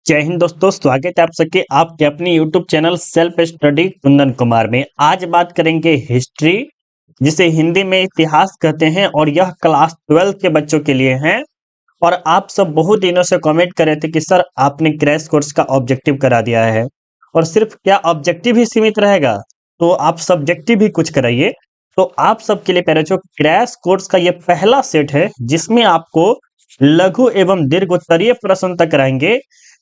जय हिंद दोस्तों, स्वागत है आप सबके आपके अपने YouTube channel self study Kundan Kumar में। आज बात करेंगे हिस्ट्री, जिसे हिंदी में इतिहास कहते हैं, और यह क्लास 12 के बच्चों के लिए है। और आप सब बहुत दिनों से कमेंट कर रहे थे कि सर आपने क्रैश कोर्स का ऑब्जेक्टिव करा दिया है, और सिर्फ क्या ऑब्जेक्टिव ही सीमित रहेगा, तो आप सब्जेक्टिव भी कुछ कराइए। तो आप सबके लिए प्यारे बच्चों, क्रैश कोर्स का ये पहला सेट है जिसमें आपको लघु एवं दीर्घ उत्तरीय प्रश्न तक कराएंगे,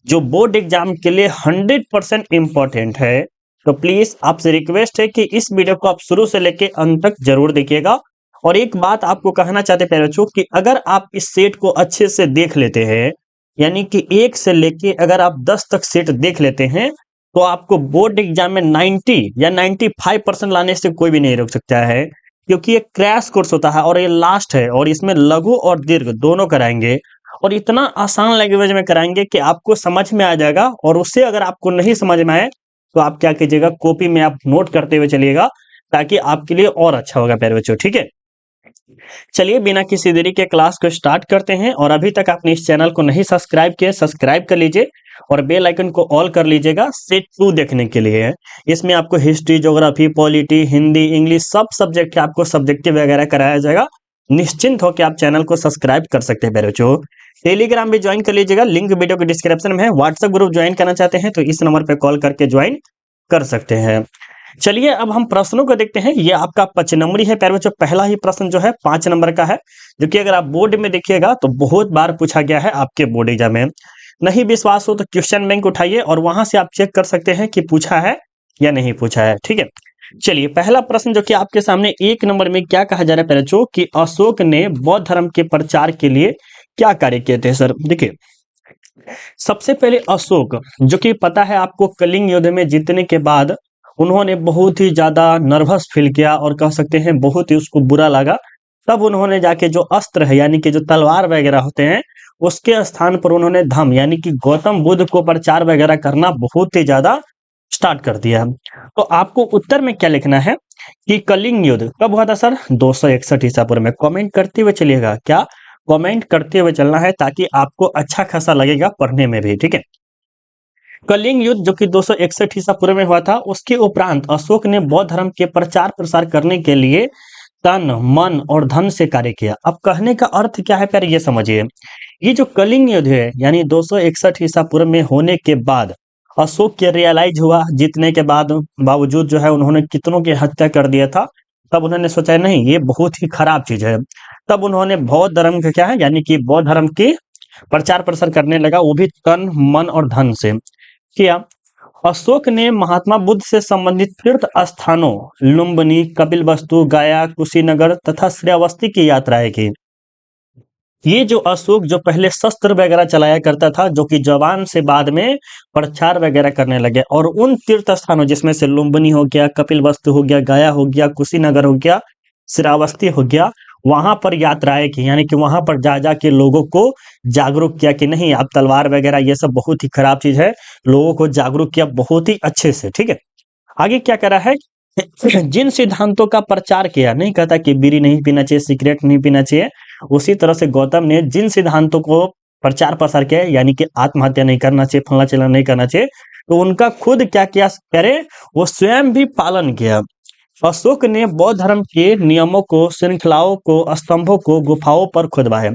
जो बोर्ड एग्जाम के लिए 100% इम्पोर्टेंट है। तो प्लीज आपसे रिक्वेस्ट है कि इस वीडियो को आप शुरू से लेके अंत तक जरूर देखिएगा। और एक बात आपको कहना चाहते हैं प्यारे बच्चों कि अगर आप इस सेट को अच्छे से देख लेते हैं, यानी कि 1 से लेके अगर आप 10 तक सेट देख लेते हैं, तो आपको बोर्ड एग्जाम में 90 या 95% लाने से कोई भी नहीं रोक सकता है। क्योंकि ये क्रैश कोर्स होता है और ये लास्ट है, और इसमें लघु और दीर्घ दोनों कराएंगे, और इतना आसान लैंग्वेज में कराएंगे कि आपको समझ में आ जाएगा। और उससे अगर आपको नहीं समझ में आए तो आप क्या कीजिएगा, कॉपी में आप नोट करते हुए चलिएगा, ताकि आपके लिए और अच्छा होगा प्यारे बच्चों। ठीक है, चलिए बिना किसी देरी के क्लास को स्टार्ट करते हैं। और अभी तक आपने इस चैनल को नहीं सब्सक्राइब किया, सब्सक्राइब कर लीजिए और बेल आइकन को ऑल कर लीजिएगा सेट 2 देखने के लिए। इसमें आपको history, geography, polity, Hindi, English सब सब्जेक्ट के आपको सब्जेक्टिव वगैरह कराया जाएगा। निश्चिंत होकर आप चैनल को सब्सक्राइब कर सकते हैं प्यारे बच्चों। टेलीग्राम भी ज्वाइन कर लीजिएगा, लिंक वीडियो के डिस्क्रिप्शन में है। व्हाट्सएप ग्रुप ज्वाइन करना चाहते हैं तो इस नंबर पर कॉल करके ज्वाइन कर सकते हैं। चलिए अब हम प्रश्नों को देखते हैं। ये आपका 5 नंबरी है प्यारे बच्चों। पहला ही प्रश्न जो है 5 नंबर का है, जो कि अगर आप बोर्ड में देखिएगा तो बहुत बार पूछा गया है आपके बोर्ड एग्जाम में। नहीं विश्वास हो तो क्वेश्चन बैंक उठाइए और वहां से आप चेक कर सकते हैं कि पूछा है या नहीं पूछा है। ठीक है, चलिए पहला प्रश्न जो कि आपके सामने 1 नंबर में क्या कहा जा रहा है प्यारे बच्चों कि अशोक ने बौद्ध धर्म के प्रचार के लिए क्या कार्य किए थे। सर देखिए, सबसे पहले अशोक, जो कि पता है आपको, कलिंग युद्ध में जीतने के बाद उन्होंने बहुत ही ज्यादा नर्वस फील किया, और कह सकते हैं बहुत ही उसको बुरा लगा। तब उन्होंने जाके जो अस्त्र है, यानी कि जो तलवार वगैरह होते हैं, उसके स्थान पर उन्होंने धम्म यानी कि गौतम बुद्ध को प्रचार वगैरह करना बहुत ही ज्यादा स्टार्ट कर दिया। तो आपको उत्तर में क्या लिखना है कि कलिंग युद्ध कब हुआ था सर? 261 ईसा पूर्व में। कमेंट करते हुए चलिएगा, क्या कमेंट करते हुए चलना है, ताकि आपको अच्छा खासा लगेगा पढ़ने में भी। ठीक है, कलिंग युद्ध जो कि 261 ईसा पूर्व में हुआ था, उसके उपरांत अशोक ने बौद्ध धर्म के प्रचार प्रसार करने के लिए तन, मन और धन से कार्य किया। अब कहने का अर्थ क्या है प्यारे, ये समझिए। ये जो कलिंग युद्ध है, यानी 261 ईसा पूर्व में होने के बाद अशोक के रियलाइज हुआ, जीतने के बाद बावजूद जो है उन्होंने कितनों की हत्या कर दिया था। तब उन्होंने सोचा नहीं, ये बहुत ही खराब चीज है। तब उन्होंने बौद्ध धर्म का क्या है, यानी कि बौद्ध धर्म की प्रचार प्रसार करने लगा, वो भी तन, मन और धन से किया। अशोक ने महात्मा बुद्ध से संबंधित तीर्थ स्थानों लुम्बिनी, कपिलवस्तु, गया, कुशीनगर तथा श्रावस्ती की यात्राएं की। ये जो अशोक जो पहले शस्त्र वगैरह चलाया करता था, जो कि जवान से बाद में प्रचार वगैरह करने लगे, और उन तीर्थ स्थानों जिसमें से लुम्बिनी हो गया, कपिलवस्तु हो गया, गया हो गया, कुशीनगर हो गया, श्रावस्ती हो गया, वहां पर यात्राएं की, यानी कि वहां पर जा जा के लोगों को जागरूक किया कि नहीं, आप तलवार वगैरह ये सब बहुत ही खराब चीज है। लोगों को जागरूक किया बहुत ही अच्छे से। ठीक है, आगे क्या करा है जिन सिद्धांतों का प्रचार किया, नहीं कहता कि बीड़ी नहीं पीना चाहिए, सिगरेट नहीं पीना चाहिए। उसी तरह से गौतम ने जिन सिद्धांतों को प्रचार प्रसार किया, यानी कि आत्महत्या नहीं करना चाहिए, फला चला नहीं करना चाहिए, तो उनका खुद क्या किया करे, वो स्वयं भी पालन किया। अशोक ने बौद्ध धर्म के नियमों को, श्रृंखलाओं को, स्तंभों को गुफाओं पर खुदवाया,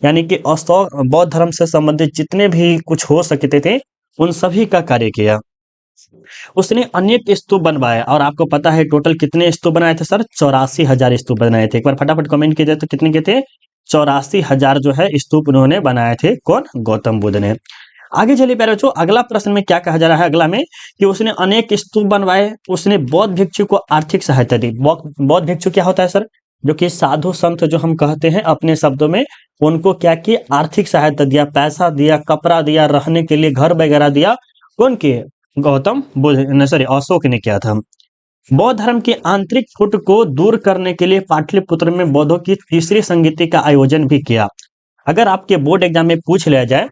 यानी कि अशोक बौद्ध धर्म से संबंधित जितने भी कुछ हो सकते थे उन सभी का कार्य किया। उसने अनेक स्तूप बनवाए, और आपको पता है टोटल कितने स्तूप बनाए थे सर? 84,000 स्तूप बनाए थे। एक बार फटाफट कमेंट कीजिए तो कितने के थे? 84,000 जो है स्तूप उन्होंने बनाए थे। कौन? गौतम बुद्ध ने। आगे चलिए प्यारे बच्चों, अगला प्रश्न में क्या कहा जा रहा है अगला में कि उसने अनेक स्तूप बनवाए, उसने बौद्ध भिक्षु को आर्थिक सहायता दी। बौद्ध भिक्षु क्या होता है सर? जो कि साधु संत जो हम कहते हैं अपने शब्दों में, उनको क्या किया? आर्थिक सहायता दिया, पैसा दिया, कपड़ा दिया, रहने के लिए घर वगैरह दिया। कौन किए? गौतम बुद्ध, सॉरी अशोक ने किया था। बौद्ध धर्म के आंतरिक फुट को दूर करने के लिए पाटलिपुत्र में बौद्धों की तीसरी संगीति का आयोजन भी किया। अगर आपके बोर्ड एग्जाम में पूछ लिया जाए,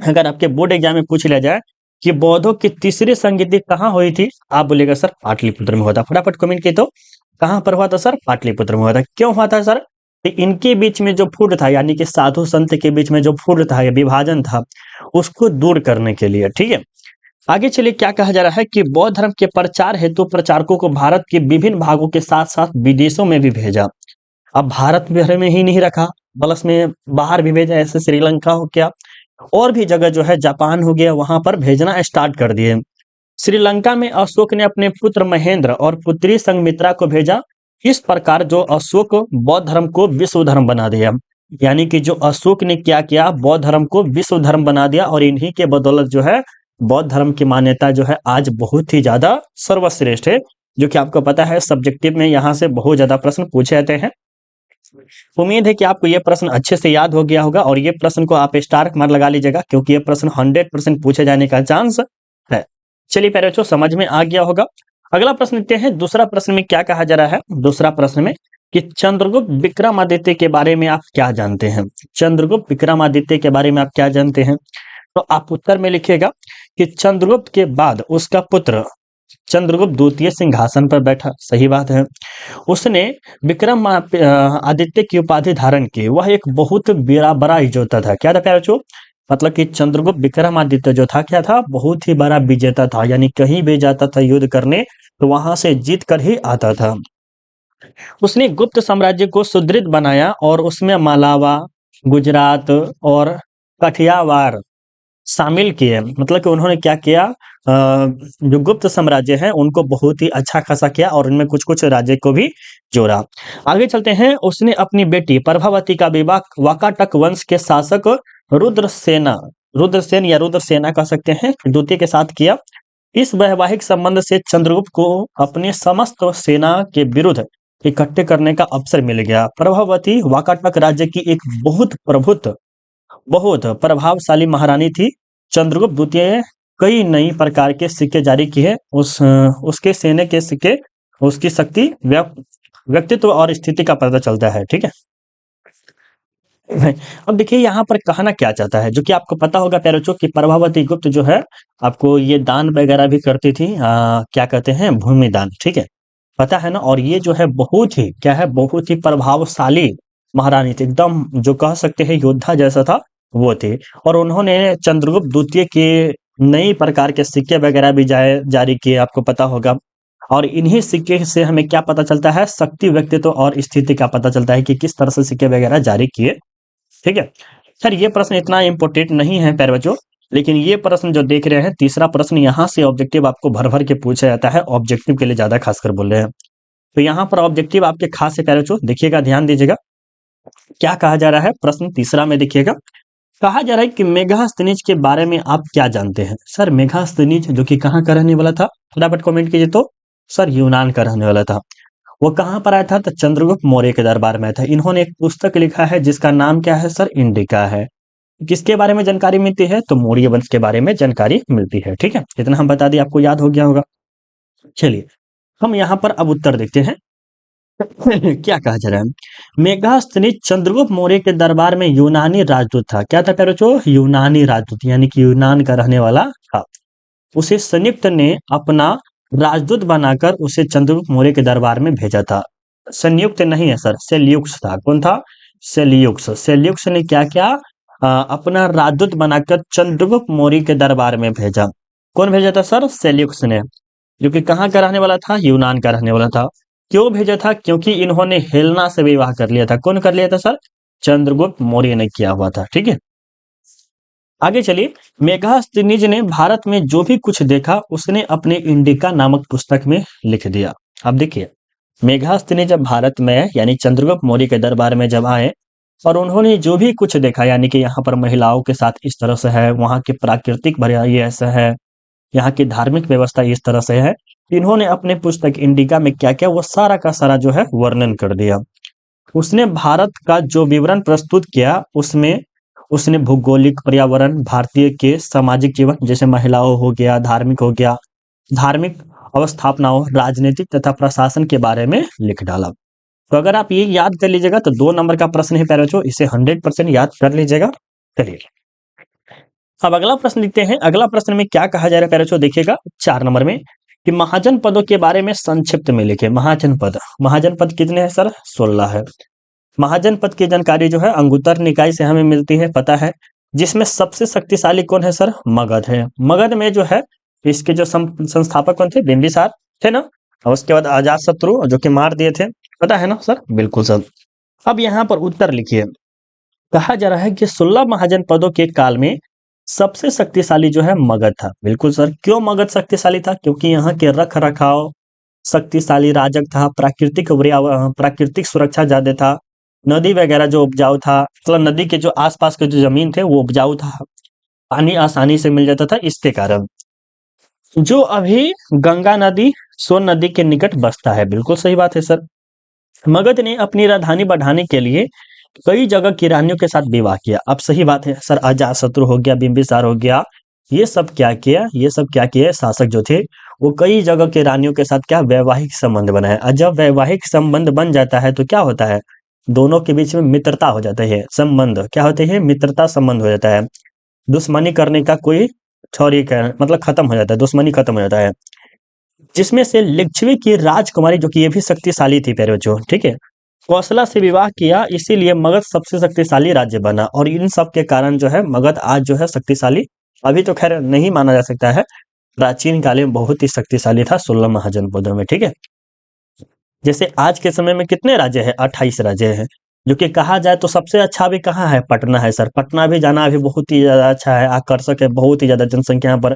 अगर आपके बोर्ड एग्जाम में पूछ लिया जाए कि बौद्धों की तीसरी संगीति कहाँ हुई थी, आप बोलेगा सर पाटलिपुत्र में हुआ था। फटाफट कमेंट किए तो कहां पर हुआ था सर? पाटलिपुत्र में हुआ था। क्यों हुआ था सर? तो इनके बीच में जो फूट था, यानी कि साधु संत के बीच में जो फूट था या विभाजन था, उसको दूर करने के लिए, ठीक है। आगे चलिए क्या कहा जा रहा है कि बौद्ध धर्म के प्रचार हेतु प्रचारकों को भारत के विभिन्न भागों के साथ साथ विदेशों में भी भेजा। अब भारत भर में ही नहीं रखा, बल्कि में बाहर भी भेजा, ऐसे श्रीलंका हो गया और भी जगह जो है, जापान हो गया, वहां पर भेजना स्टार्ट कर दिए। श्रीलंका में अशोक ने अपने पुत्र महेंद्र और पुत्री संघमित्रा को भेजा। इस प्रकार जो अशोक बौद्ध धर्म को विश्व धर्म बना दिया, यानी कि जो अशोक ने क्या किया, बौद्ध धर्म को विश्व धर्म बना दिया और इन्हीं के बदौलत जो है बौद्ध धर्म की मान्यता जो है आज बहुत ही ज्यादा सर्वश्रेष्ठ है, जो कि आपको पता है सब्जेक्टिव में यहाँ से बहुत ज्यादा प्रश्न पूछे जाते हैं। उम्मीद है कि आपको ये प्रश्न अच्छे से याद हो गया होगा और ये प्रश्न को आप स्टार मार्क लगा लीजिएगा, क्योंकि ये प्रश्न 100% पूछे जाने का चांस है। चलिए प्यारे बच्चों, समझ में आ गया होगा। अगला प्रश्न देखते हैं। दूसरा प्रश्न में क्या कहा जा रहा है, दूसरा प्रश्न में कि चंद्रगुप्त विक्रमादित्य के बारे में आप क्या जानते हैं। चंद्रगुप्त विक्रमादित्य के बारे में आप क्या जानते हैं, तो आप उत्तर में लिखिएगा कि चंद्रगुप्त के बाद उसका पुत्र चंद्रगुप्त द्वितीय सिंहासन पर बैठा। सही बात है। उसने विक्रम आदित्य की उपाधि धारण की। वह एक बहुत बड़ा योद्धा था। क्या था प्यारे बच्चों, मतलब कि चंद्रगुप्त विक्रमादित्य जो था, क्या था, बहुत ही बड़ा विजेता था, यानी कहीं भी जाता था युद्ध करने तो वहां से जीत कर ही आता था। उसने गुप्त साम्राज्य को सुदृढ़ बनाया और उसमें मालावा, गुजरात और कठियावाड़ शामिल किए। मतलब कि उन्होंने क्या किया, जो गुप्त साम्राज्य है उनको बहुत ही अच्छा खासा किया और उनमें कुछ कुछ राज्य को भी जोड़ा। आगे चलते हैं। उसने अपनी बेटी प्रभावती का विवाह वाकाटक वंश के शासक रुद्रसेन या रुद्रसेना कह सकते हैं, द्वितीय के साथ किया। इस वैवाहिक संबंध से चंद्रगुप्त को अपने समस्त सेना के विरुद्ध इकट्ठे करने का अवसर मिल गया। प्रभावती वाकाटक राज्य की एक बहुत प्रभावशाली महारानी थी। चंद्रगुप्त द्वितीय कई नई प्रकार के सिक्के जारी किए। उसके सेना के सिक्के, उसकी शक्ति, व्यक्तित्व और स्थिति का पता चलता है, ठीक है। अब देखिए यहाँ पर कहना क्या चाहता है, जो कि आपको पता होगा प्यारे बच्चों कि प्रभावती गुप्त जो है आपको ये दान वगैरह भी करती थी, क्या कहते हैं, भूमि दान, ठीक है, पता है ना। और ये जो है बहुत ही क्या है, बहुत ही प्रभावशाली महारानी थी, एकदम जो कह सकते हैं योद्धा जैसा था वो थे। और उन्होंने चंद्रगुप्त द्वितीय के नई प्रकार के सिक्के वगैरह भी जारी किए, आपको पता होगा। और इन्हीं सिक्के से हमें क्या पता चलता है, शक्ति, व्यक्तित्व और स्थिति का पता चलता है कि किस तरह से सिक्के वगैरह जारी किए, ठीक है। सर ये प्रश्न इतना इंपॉर्टेंट नहीं है प्यारे बच्चों, लेकिन ये प्रश्न जो देख रहे हैं, तीसरा प्रश्न, यहाँ से ऑब्जेक्टिव आपको भर भर के पूछा जाता है, ऑब्जेक्टिव के लिए ज्यादा खासकर बोल रहे हैं। तो यहाँ पर ऑब्जेक्टिव आपके खास है प्यारे बच्चों, देखिएगा, ध्यान दीजिएगा क्या कहा जा रहा है। प्रश्न तीसरा में देखिएगा, कहा जा रहा है कि मेगास्थनीज के बारे में आप क्या जानते हैं। सर मेगास्थनीज जो कि कहाँ का रहने वाला था, फटाफट कमेंट कीजिए। तो सर यूनान का रहने वाला था। वो कहाँ पर आया था, तो चंद्रगुप्त मौर्य के दरबार में था। इन्होंने एक पुस्तक लिखा है जिसका नाम क्या है सर, इंडिका है। किसके बारे में जानकारी मिलती है, तो मौर्य वंश के बारे में जानकारी मिलती है, ठीक है। इतना हम बता दिए, आपको याद हो गया होगा। चलिए हम यहाँ पर अब उत्तर देखते हैं। क्या कहा जा रहा है, मेगास्थनीज चंद्रगुप्त मौर्य के दरबार में यूनानी राजदूत था। क्या था प्यारे बच्चों, यूनानी राजदूत, यानी कि यूनान का रहने वाला था। उसे संयुक्त ने अपना राजदूत बनाकर उसे चंद्रगुप्त मौर्य के दरबार में भेजा था। संयुक्त नहीं है सर, सेल्यूक्स था। कौन था, सेल्यूक्स। सेल्यूक्स ने क्या किया, अपना राजदूत बनाकर चंद्रगुप्त मौर्य के दरबार में भेजा। कौन भेजा था सर, सेल्यूक्स ने, जो कि कहाँ का रहने वाला था, यूनान का रहने वाला था। क्यों भेजा था, क्योंकि इन्होंने हेलना से विवाह कर लिया था। कौन कर लिया था सर, चंद्रगुप्त मौर्य ने किया हुआ था, ठीक है। आगे चलिए, मेगास्थनीज ने भारत में जो भी कुछ देखा उसने अपने इंडिका नामक पुस्तक में लिख दिया। अब देखिए, मेगास्थनीज जब भारत में यानी चंद्रगुप्त मौर्य के दरबार में जब आए और उन्होंने जो भी कुछ देखा, यानी कि यहाँ पर महिलाओं के साथ इस तरह से है, वहाँ के प्राकृतिक भरियाई ऐसा है, यहाँ की धार्मिक व्यवस्था इस तरह से है, इन्होंने अपने पुस्तक इंडिका में क्या किया, वो सारा का सारा जो है वर्णन कर दिया। उसने भारत का जो विवरण प्रस्तुत किया उसमें उसने भौगोलिक, पर्यावरण, भारतीय के सामाजिक जीवन जैसे महिलाओं हो गया, धार्मिक हो गया, धार्मिक अवस्थापनाओं, राजनीतिक तथा प्रशासन के बारे में लिख डाला। तो अगर आप ये याद कर लीजिएगा तो 2 नंबर का प्रश्न है प्यारे बच्चों, इसे 100% याद कर लीजिएगा। चलिए अब अगला प्रश्न लिखते हैं। अगला प्रश्न में क्या कहा जा रहा है प्यारे बच्चों, देखिएगा 4 नंबर में कि महाजनपदों के बारे में संक्षिप्त में लिखे। महाजनपद, महाजनपद कितने हैं सर, 16 है। महाजनपद की जानकारी जो है अंगुत्तर निकाय से हमें मिलती है, पता है। जिसमें सबसे शक्तिशाली कौन है सर? मगध है। मगध में जो है इसके जो संस्थापक कौन थे? बिंबिसार थे ना। और उसके बाद अजात शत्रु जो कि मार दिए थे, पता है ना सर? बिल्कुल सर। अब यहाँ पर उत्तर लिखिए। कहा जा रहा है कि 16 महाजनपदों के काल में सबसे शक्तिशाली जो है मगध था। बिल्कुल सर। क्यों मगध शक्तिशाली था? क्योंकि यहाँ के रख रखाव शक्तिशाली राजक था, प्राकृतिक सुरक्षा ज्यादा था, नदी वगैरह जो उपजाऊ था, मतलब नदी के जो आसपास के जो जमीन थे वो उपजाऊ था, पानी आसानी से मिल जाता था, इसके कारण जो अभी गंगा नदी सोन नदी के निकट बसता है। बिल्कुल सही बात है सर। मगध ने अपनी राजधानी बढ़ाने के लिए कई जगह की रानियों के साथ विवाह किया। अब सही बात है सर, अजातशत्रु हो गया, बिंबिसार हो गया, ये सब क्या किया? ये सब क्या किए? शासक जो थे वो कई जगह के रानियों के साथ क्या वैवाहिक संबंध बनाए। और जब वैवाहिक संबंध बन जाता है तो क्या होता है? दोनों के बीच में मित्रता हो जाता है, संबंध क्या होते हैं? मित्रता संबंध हो जाता है। दुश्मनी करने का कोई छौरी का मतलब खत्म हो जाता है, दुश्मनी खत्म हो जाता है। जिसमें से लिच्छवी की राजकुमारी जो कि ये भी शक्तिशाली थी प्यारे बच्चों, ठीक है, कौशला से विवाह किया, इसीलिए मगध सबसे शक्तिशाली राज्य बना। और इन सब के कारण जो है मगध आज जो है शक्तिशाली, अभी तो खैर नहीं माना जा सकता है, प्राचीन काल में बहुत ही शक्तिशाली था 16 महाजनपदों में, ठीक है। जैसे आज के समय में कितने राज्य है? 28 राज्य है। जो कि कहा जाए तो सबसे अच्छा भी कहाँ है? पटना है सर। पटना भी जाना अभी बहुत ही ज्यादा अच्छा है, आकर्षक है, बहुत ही ज्यादा जनसंख्या यहाँ पर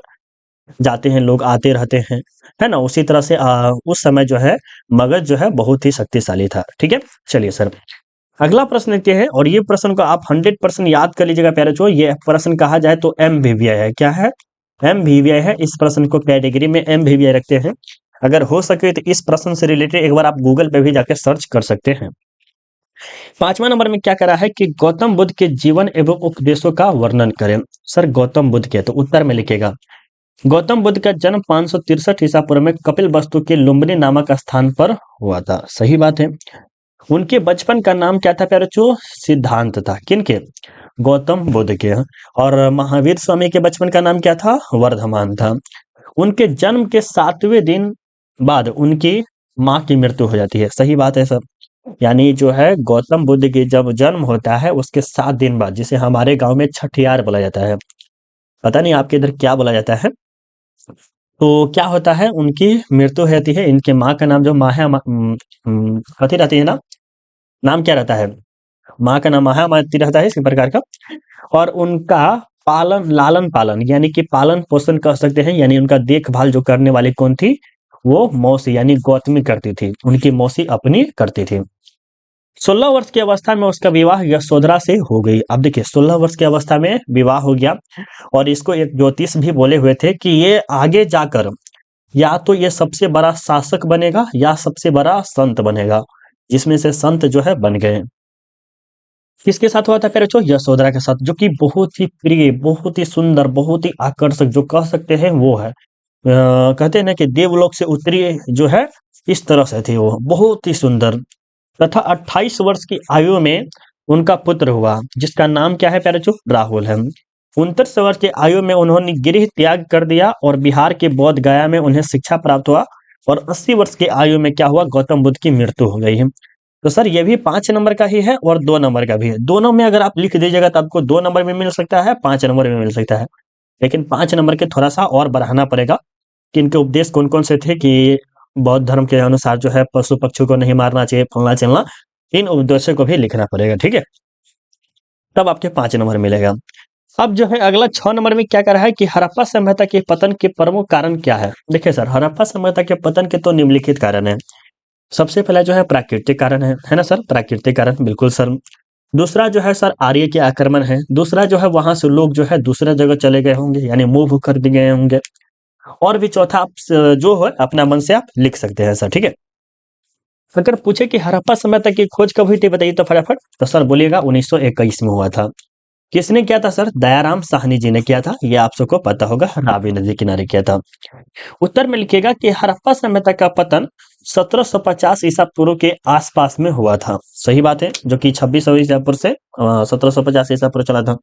जाते हैं लोग, आते रहते हैं, है ना। उसी तरह से उस समय जो है मगध जो है बहुत ही शक्तिशाली था, ठीक है। चलिए सर, अगला प्रश्न देखते हैं, और ये प्रश्न को आप 100% याद कर लीजिएगा प्यारे बच्चों। ये प्रश्न कहा जाए तो एमवीवीआई है। क्या है? एमवीवीआई है। इस प्रश्न को कैटेगरी में एमवीवीआई रखते हैं। अगर हो सके तो इस प्रश्न से रिलेटेड एक बार आप गूगल पे भी जाकर सर्च कर सकते हैं। 5वां नंबर में क्या करा है कि गौतम बुद्ध के जीवन एवं उपदेशों का वर्णन करें। सर गौतम बुद्ध के, तो उत्तर में लिखेगा गौतम बुद्ध का जन्म 563 ईसा पूर्व में कपिल वस्तु के लुम्बिनी नामक स्थान पर हुआ था। सही बात है। उनके बचपन का नाम क्या था प्यारे बच्चों? सिद्धांत था। किनके? गौतम बुद्ध के। और महावीर स्वामी के बचपन का नाम क्या था? वर्धमान था। उनके जन्म के 7वें दिन बाद उनकी माँ की मृत्यु हो जाती है। सही बात है सर। यानी जो है गौतम बुद्ध के जब जन्म होता है उसके 7 दिन बाद, जिसे हमारे गांव में छठियार बोला जाता है, पता नहीं आपके इधर क्या बोला जाता है, तो क्या होता है उनकी मृत्यु होती है। इनके माँ का नाम जो कथी रहती है ना, नाम क्या रहता है? माँ का नाम महामाती रहता है इसी प्रकार का। और उनका पालन लालन पालन यानी कि पालन पोषण कह सकते हैं, यानी उनका देखभाल जो करने वाली कौन थी? वो मौसी यानी गौतमी करती थी, उनकी मौसी अपनी करती थी। 16 वर्ष की अवस्था में उसका विवाह यशोधरा से हो गई। अब देखिए 16 वर्ष की अवस्था में विवाह हो गया, और इसको एक ज्योतिष भी बोले हुए थे कि ये आगे जाकर या तो ये सबसे बड़ा शासक बनेगा या सबसे बड़ा संत बनेगा, जिसमें से संत जो है बन गए। किसके साथ हुआ था प्यारे बच्चों? यशोधरा के साथ, जो कि बहुत ही प्रिय, बहुत ही सुंदर, बहुत ही आकर्षक जो कह सकते हैं वो है। कहते हैं ना कि देवलोक से उतरी जो है, इस तरह से थे वो, बहुत ही सुंदर। तथा 28 वर्ष की आयु में उनका पुत्र हुआ, जिसका नाम क्या है प्यारे बच्चों? राहुल है। 29 वर्ष की आयु में उन्होंने गृह त्याग कर दिया और बिहार के बोध गया में उन्हें शिक्षा प्राप्त हुआ। और 80 वर्ष की आयु में क्या हुआ? गौतम बुद्ध की मृत्यु हो गई है। तो सर ये भी 5 नंबर का ही है और 2 नंबर का भी है। दोनों में अगर आप लिख दीजिएगा तो आपको 2 नंबर में मिल सकता है, 5 नंबर में मिल सकता है। लेकिन 5 नंबर के थोड़ा सा और बढ़ाना पड़ेगा कि इनके उपदेश कौन कौन से थे, कि बौद्ध धर्म के अनुसार जो है पशु पक्षियों को नहीं मारना चाहिए, फलना चलना, इन उपदेशों को भी लिखना पड़ेगा, ठीक है। तब आपके 5 नंबर मिलेगा। अब जो है अगला 6 नंबर में क्या कर रहा है कि हड़प्पा सभ्यता के पतन के प्रमुख कारण क्या है? देखिए सर, हड़प्पा सभ्यता के पतन के तो निम्नलिखित कारण है। सबसे पहला जो है प्राकृतिक कारण है ना सर? प्राकृतिक कारण, बिल्कुल सर। दूसरा जो है सर आर्य के आक्रमण है। दूसरा जो है वहां से लोग जो है दूसरे जगह चले गए होंगे, यानी मूव कर दिए गए होंगे। और भी चौथा आप जो है अपना मन से आप लिख सकते हैं सर, ठीक है। अगर पूछे कि हड़प्पा सभ्यता की खोज कब हुई थी बताइए तो फटाफट, तो सर बोलिएगा 1921 में हुआ था। किसने किया था सर? दयाराम साहनी जी ने किया था। ये आप सबको पता होगा, रावी नदी किनारे किया था। उत्तर में लिखिएगा कि हड़प्पा सभ्यता का पतन 1750 ईसा पूर्व के आसपास में हुआ था। सही बात है, जो कि 2600 ईसा पूर्व से 1750 ईसा पूर्व चला था।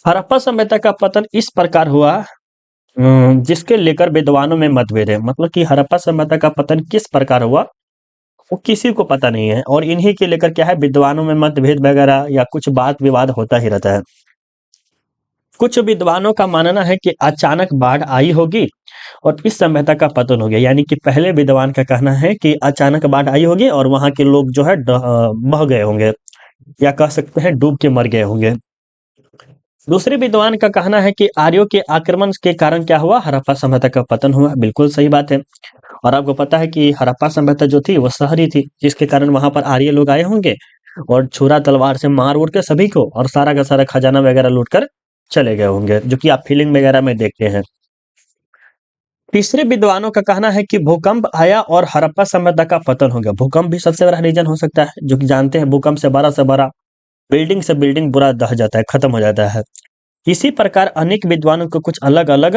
हड़प्पा सभ्यता का पतन इस प्रकार हुआ जिसके लेकर विद्वानों में मतभेद है। मतलब कि हड़प्पा सभ्यता का पतन किस प्रकार हुआ वो किसी को पता नहीं है, और इन्हीं के लेकर क्या है, विद्वानों में मतभेद वगैरह या कुछ बात विवाद होता ही रहता है। कुछ विद्वानों का मानना है कि अचानक बाढ़ आई होगी और इस सभ्यता का पतन हो गया, यानी कि पहले विद्वान का कहना है कि अचानक बाढ़ आई होगी और वहां के लोग जो है बह गए होंगे, या कह सकते हैं डूब के मर गए होंगे। दूसरे विद्वान का कहना है कि आर्यों के आक्रमण के कारण क्या हुआ, हड़प्पा सभ्यता का पतन हुआ। बिल्कुल सही बात है। और आपको पता है कि हड़प्पा सभ्यता जो थी वो शहरी थी, जिसके कारण वहां पर आर्य लोग आए होंगे और छुरा तलवार से मार उड़ के सभी को, और सारा का सारा खजाना वगैरह लूट कर चले गए होंगे, जो कि आप फिल्म वगैरह में देखते हैं। तीसरे विद्वानों का कहना है कि भूकंप आया और हड़प्पा सभ्यता का पतन हो गया। भूकंप भी सबसे बड़ा रीजन हो सकता है, जो कि जानते हैं भूकंप से बड़ा बिल्डिंग से बिल्डिंग पूरा दह जाता है, खत्म हो जाता है। इसी प्रकार अनेक विद्वानों को कुछ अलग अलग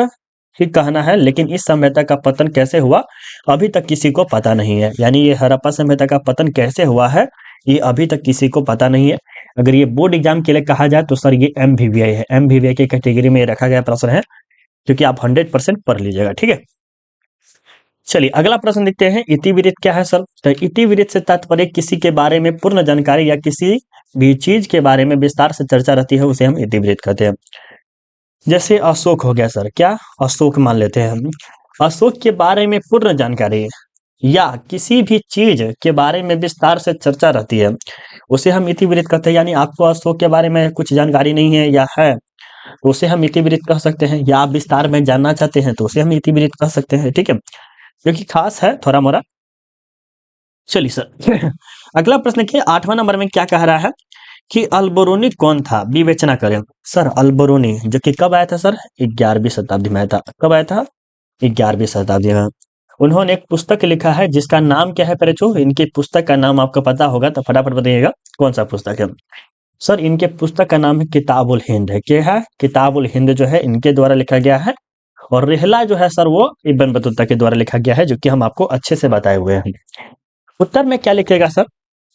ही कहना है, लेकिन इस सभ्यता का पतन कैसे हुआ अभी तक किसी को पता नहीं है। यानी ये हड़प्पा सभ्यता का पतन कैसे हुआ है, ये अभी तक किसी को पता नहीं है। अगर ये बोर्ड एग्जाम के लिए कहा जाए तो सर ये MVVI है, MVVI की कैटेगरी में रखा गया प्रश्न है, क्योंकि आप 100% पढ़ लीजिएगा, ठीक है। चलिए अगला प्रश्न देखते हैं, इतिवृत्त क्या है सर। तो इतिवृत्त से तात्पर्य किसी के बारे में पूर्ण जानकारी या किसी भी चीज के बारे में विस्तार से चर्चा रहती है, उसे हम इतिवृत्त कहते हैं। जैसे अशोक हो गया सर, क्या अशोक मान लेते हैं हम। अशोक के बारे में पूर्ण जानकारी या किसी भी चीज के बारे में विस्तार से चर्चा रहती है, उसे हम इतिवृत्त कहते हैं। यानी आपको अशोक के बारे में कुछ जानकारी नहीं है या है, तो उसे हम इतिवृत्त कह सकते हैं, या आप विस्तार में जानना चाहते हैं तो उसे हम इतिवृत्त कह सकते हैं, ठीक है, क्योंकि खास है थोड़ा मोड़ा। चलिए सर अगला प्रश्न देखिए, 8वां नंबर में क्या कह रहा है कि अल्बरूनी कौन था, विवेचना करें। सर अल्बरूनी जो कि कब आया था सर, 11वीं शताब्दी में आया था। कब आया था, 11वीं शताब्दी में। उन्होंने एक पुस्तक लिखा है जिसका नाम क्या है, परेचो इनकी पुस्तक का नाम आपको पता होगा तो फटाफट बताइएगा कौन सा पुस्तक है। सर इनके पुस्तक का नाम है किताबुल हिंद है। क्या है, किताबुल हिंद जो है इनके द्वारा लिखा गया है। और रिहला जो है सर वो इब्न बतूता के द्वारा लिखा गया है, जो कि हम आपको अच्छे से बताए हुए हैं। उत्तर में क्या लिखेगा सर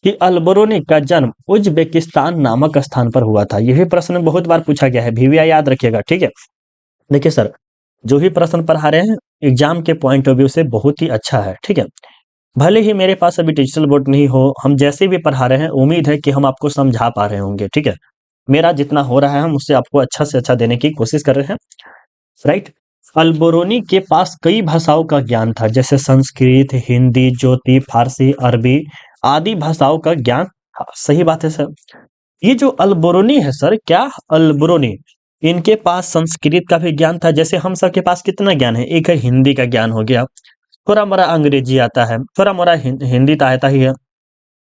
कि अल्बरूनी का जन्म उज्बेकिस्तान नामक स्थान पर हुआ था। यही प्रश्न बहुत बार पूछा गया है, VVI याद रखिएगा, ठीक है। देखिए सर, जो भी प्रश्न पढ़ा रहे हैं एग्जाम के पॉइंट ऑफ व्यू से बहुत ही अच्छा है, ठीक है। भले ही मेरे पास अभी डिजिटल बोर्ड नहीं हो, हम जैसे भी पढ़ा रहे हैं उम्मीद है कि हम आपको समझा पा रहे होंगे, ठीक है। मेरा जितना हो रहा है हम उससे आपको अच्छा से अच्छा देने की कोशिश कर रहे हैं, राइट। अल्बरूनी के पास कई भाषाओं का ज्ञान था, जैसे संस्कृत, हिंदी, ज्योति, फारसी, अरबी आदि भाषाओं का ज्ञान था। सही बात है सर। ये जो अल्बरूनी है सर, क्या अल्बरूनी, इनके पास संस्कृत का भी ज्ञान था। जैसे हम सब के पास कितना ज्ञान है, एक है हिंदी का ज्ञान हो गया, थोड़ा मोड़ा अंग्रेजी आता है, थोड़ा मोड़ा हिंदी तो आता ही है,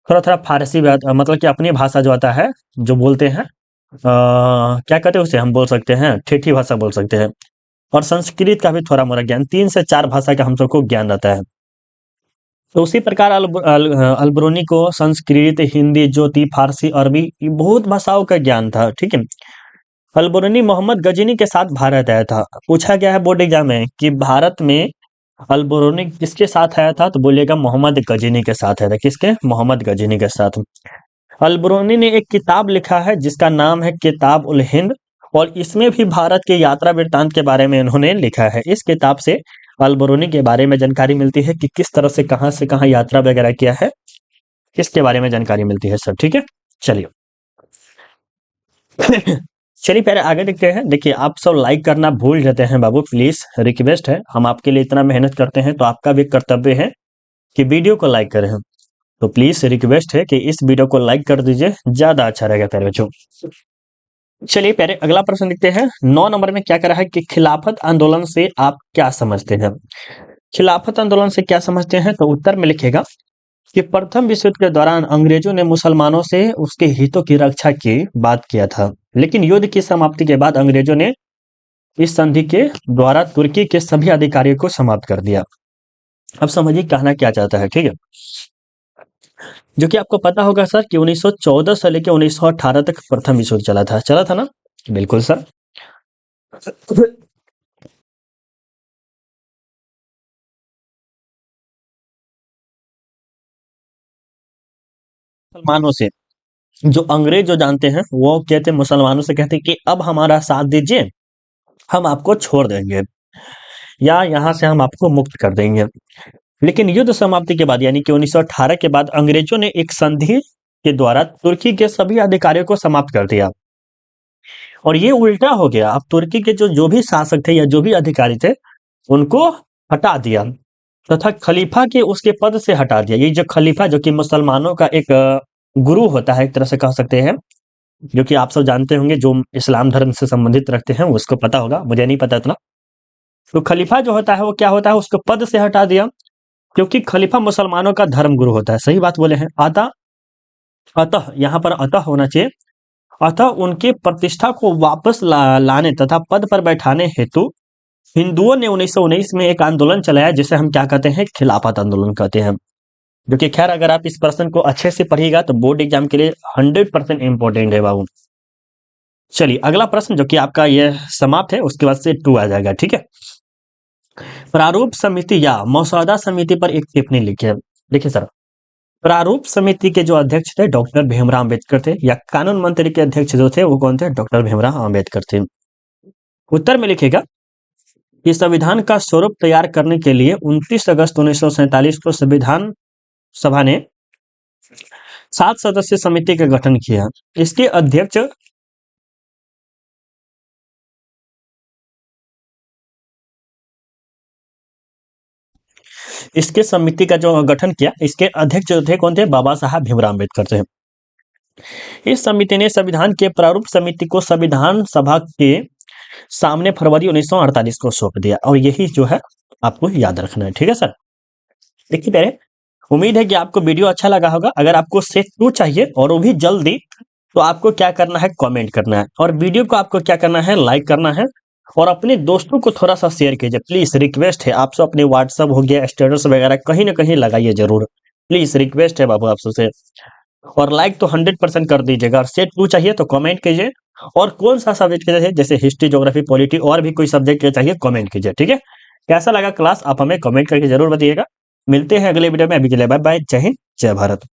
थोड़ा थोड़ा फारसी भी आता, मतलब कि अपनी भाषा जो आता है, जो बोलते हैं क्या कहते हैं उसे, हम बोल सकते हैं ठेठी भाषा बोल सकते हैं। और संस्कृत का भी थोड़ा मोड़ा ज्ञान, 3 से 4 भाषा का हम सबको ज्ञान रहता है। तो उसी प्रकार अल्बरूनी को संस्कृत, हिंदी, ज्योति, फारसी, अरबी ये बहुत भाषाओं का ज्ञान था, ठीक है। अल्बरूनी मोहम्मद गजनी के साथ भारत आया था। पूछा गया है बोर्ड एग्जाम में कि भारत में अल्बरूनी किसके साथ आया था, तो बोलिएगा मोहम्मद गजनी के साथ आया था। किसके, मोहम्मद गजनी के साथ। अल्बरूनी ने एक किताब लिखा है जिसका नाम है किताब उल हिंद, और इसमें भी भारत के यात्रा वृत्तांत के बारे में इन्होंने लिखा है। इस किताब से अल्बरूनी के बारे में जानकारी मिलती है कि किस तरह से कहाँ यात्रा वगैरह किया है, इसके बारे में जानकारी मिलती है सर, ठीक है। चलिए चलिए पहले आगे देखते हैं। देखिए आप सब लाइक करना भूल जाते हैं बाबू, प्लीज रिक्वेस्ट है, हम आपके लिए इतना मेहनत करते हैं तो आपका भी कर्तव्य है कि वीडियो को लाइक करें। तो प्लीज रिक्वेस्ट है कि इस वीडियो को लाइक कर दीजिए, ज्यादा अच्छा रहेगा प्यारे बच्चों। चलिए पहले अगला प्रश्न देखते हैं। 9 नंबर में क्या करा है कि खिलाफत आंदोलन से आप क्या समझते हैं। खिलाफत आंदोलन से क्या समझते हैं, तो उत्तर में लिखेगा कि प्रथम विश्व युद्ध के दौरान अंग्रेजों ने मुसलमानों से उसके हितों की रक्षा की बात किया था, लेकिन युद्ध की समाप्ति के बाद अंग्रेजों ने इस संधि के द्वारा तुर्की के सभी अधिकारियों को समाप्त कर दिया। अब समझिए कहना क्या चाहता है, ठीक है। जो कि आपको पता होगा सर कि 1914 से लेकर 1918 तक प्रथम विश्व युद्ध चला था ना, बिल्कुल सर। मुसलमानों से, जो अंग्रेज जो जानते हैं वो कहते हैं मुसलमानों से, कहते हैं कि अब हमारा साथ दीजिए, हम आपको छोड़ देंगे या यहाँ से हम आपको मुक्त कर देंगे। लेकिन युद्ध समाप्ति के बाद यानी कि 1918 के बाद अंग्रेजों ने एक संधि के द्वारा तुर्की के सभी अधिकारियों को समाप्त कर दिया और ये उल्टा हो गया। अब तुर्की के जो जो भी शासक थे या जो भी अधिकारी थे उनको हटा दिया तथा खलीफा के उसके पद से हटा दिया। ये जो खलीफा जो कि मुसलमानों का एक गुरु होता है, एक तरह से कह सकते हैं, जो कि आप सब जानते होंगे, जो इस्लाम धर्म से संबंधित रखते हैं उसको पता होगा, मुझे नहीं पता इतना। तो खलीफा जो होता है वो क्या होता है, उसको पद से हटा दिया क्योंकि खलीफा मुसलमानों का धर्म गुरु होता है। सही बात बोले हैं। अतः अतः यहाँ पर अतः होना चाहिए। अतः उनके प्रतिष्ठा को वापस लाने तथा पद पर बैठाने हेतु हिंदुओं ने 1919 में एक आंदोलन चलाया जिसे हम क्या कहते हैं, खिलाफत आंदोलन कहते हैं। जो कि खैर अगर आप इस प्रश्न को अच्छे से पढ़िएगा तो बोर्ड एग्जाम के लिए 100% इंपॉर्टेंट है बाबू। चलिए अगला प्रश्न जो कि आपका ये समाप्त है, उसके बाद से 2 आ जाएगा, ठीक है। प्रारूप समिति या मसौदा समिति पर एक टिप्पणी लिखिए। देखिए सर, प्रारूप समिति के जो अध्यक्ष थे डॉक्टर भीमराव अम्बेडकर थे, या कानून मंत्री के अध्यक्ष जो थे वो कौन थे, डॉक्टर भीमराव अम्बेडकर थे। उत्तर में लिखेगा कि संविधान का स्वरूप तैयार करने के लिए 29 अगस्त 1947 को संविधान सभा ने 7 सदस्य समिति का गठन किया। इसके अध्यक्ष इसके समिति का जो गठन किया, इसके अध्यक्ष जो थे कौन थे, बाबा साहब भीमराव अम्बेडकर थे। इस समिति ने संविधान के प्रारूप समिति को संविधान सभा के सामने फरवरी 1948 को सौंप दिया और यही जो है आपको याद रखना है, ठीक है सर। देखिए पहले उम्मीद है कि आपको वीडियो अच्छा लगा होगा। अगर आपको सेट 2 चाहिए और वो भी जल्दी, तो आपको क्या करना है, कमेंट करना है और वीडियो को आपको क्या करना है, लाइक करना है और अपने दोस्तों को थोड़ा सा शेयर कीजिए प्लीज। रिक्वेस्ट है आपसे, अपने व्हाट्सअप हो गया, स्टेटस वगैरह कहीं ना कहीं लगाइए जरूर, प्लीज रिक्वेस्ट है बाबू आप सबसे। और लाइक तो 100% कर दीजिएगा। और सेट 2 चाहिए तो कमेंट कीजिए। और कौन सा सब्जेक्ट के चाहिए, जैसे हिस्ट्री, ज्योग्राफी, पॉलिटी और भी कोई सब्जेक्ट के चाहिए, कमेंट कीजिए, ठीक है। कैसा लगा क्लास आप हमें कमेंट करके जरूर बताइएगा। मिलते हैं अगले वीडियो में, अभी के लिए बाय बाय, जय हिंद जय भारत।